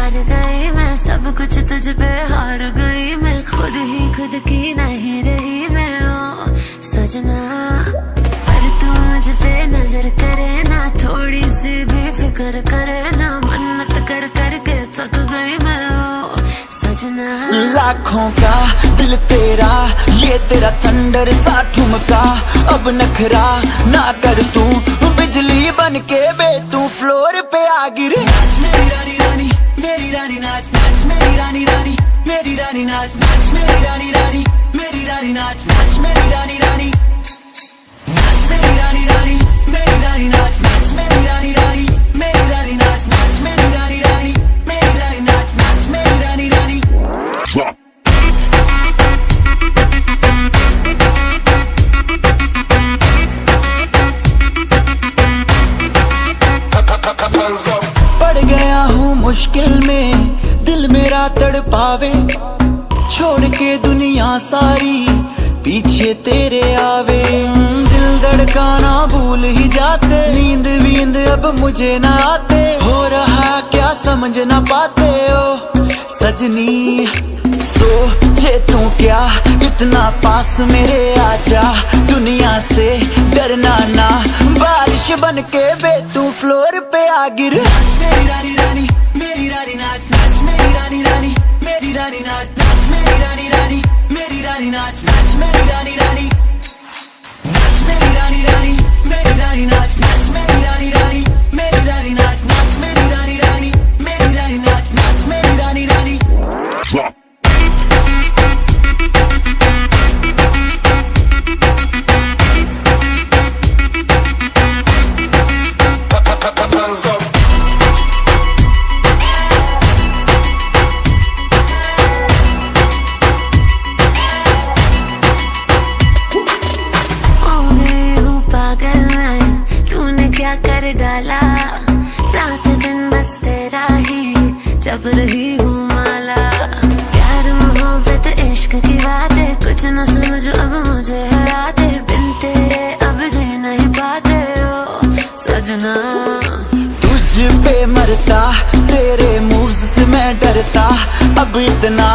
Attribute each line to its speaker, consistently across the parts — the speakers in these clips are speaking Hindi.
Speaker 1: हार गई मैं, सब कुछ तुझ पे हार गई मैं, खुद ही खुद की नहीं रही मैं ओ सजना। पर तू मुझ पे नजर करे ना, थोड़ी सी भी फिक्र करे ना, मन्नत कर करके थक गई मैं ओ सजना।
Speaker 2: लाखों का दिल तेरा, ये तेरा थंडर सा ठुमका, अब नखरा ना कर तू, बिजली बन के बे तू फ्लोर पे आ गिर।
Speaker 3: नाच मेरी रानी रानी, मेरी रानी नाच नाच मेरी रानी रानी, मेरी रानी नाच नाच मेरी रानी रानी, मेरी रानी नाच नाच मेरी रानी रानी, नाच मेरी रानी रानी, मेरी रानी नाच नाच मेरी रानी रानी, मेरी रानी नाच नाच मेरी रानी रानी, मेरी रानी नाच नाच मेरी रानी रानी।
Speaker 2: पड़ गया हूँ मुश्किल में, दिल मेरा तड़पावे, छोड़ के दुनिया सारी पीछे तेरे आवे। दिल धड़काना भूल ही जाते, नींद वींद अब मुझे ना आते, हो रहा क्या समझ ना पाते ओ सजनी। सोचे तू क्या इतना पास मेरे आजा, दुनिया से डरना ना, बारिश बन के बे तू फ्लोर पे आ गिर।
Speaker 3: नाच मेरी रानी रानी, मेरी रानी नाच नाच मेरी रानी रानी, मेरी रानी नाच नाच मेरी रानी रानी, मेरी रानी नाच नाच मेरी रानी रानी, नाच मेरी रानी रानी, मेरी रानी नाच नाच मेरी रानी रानी, मेरी रानी नाच नाच मेरी रानी रानी, मेरी रानी नाच नाच मेरी रानी रानी।
Speaker 1: क्या कर डाला, रात दिन बस तेरा ही जब रही हूँ माला। प्यार मोहब्बत इश्क की बातें कुछ न समझो अब मुझे हराते, बिन तेरे अब जी नहीं पाते ओ सजना।
Speaker 2: तुझ पे मरता, तेरे मूव्स से मैं डरता, अब इतना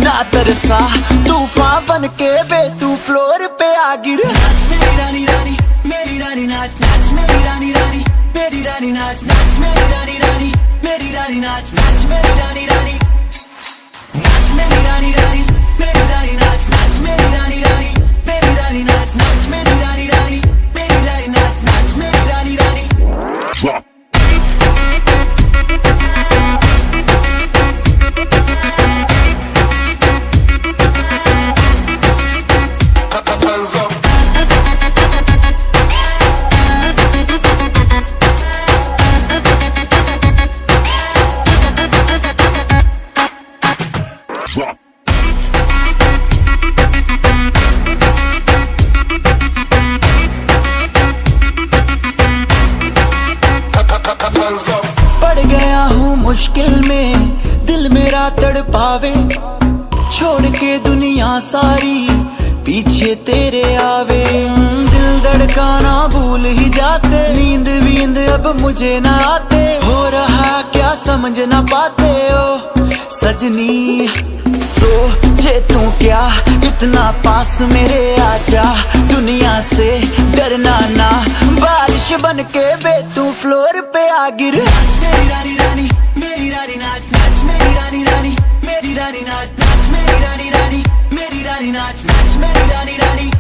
Speaker 2: ना तरसा, तूफान बन के बे तू फ्लोर पे आ गिर।
Speaker 3: नाच मेरी रानी रानी, मेरी रानी नाच नाच मेरी रानी रानी, मेरी रानी नाच नाच मेरी रानी रानी, मेरी रानी नाच नाच मेरी रानी रानी, नाच मेरी रानी रानी, मेरी रानी नाच नाच मेरी रानी रानी, मेरी रानी नाच नाच मेरी रानी रानी, मेरी रानी नाच नाच मेरी रानी रानी।
Speaker 2: पड़ गया हूँ मुश्किल में, दिल मेरा तड़पावे, छोड़ के दुनिया सारी पीछे तेरे आवे। दिल धड़काना भूल ही जाते, नींद वींद अब मुझे ना आते, हो रहा क्या समझ ना पाते ओ सजनी। सोचे तू क्या इतना पास मेरे आजा, दुनिया से डरना ना, बारिश बन के बे तू फ्लोर पे आ गिर।
Speaker 3: नाच मेरी रानी रानी, मेरी रानी नाच नाच मेरी रानी रानी, मेरी रानी नाच नाच मेरी रानी रानी, मेरी रानी नाच नाच मेरी रानी रानी।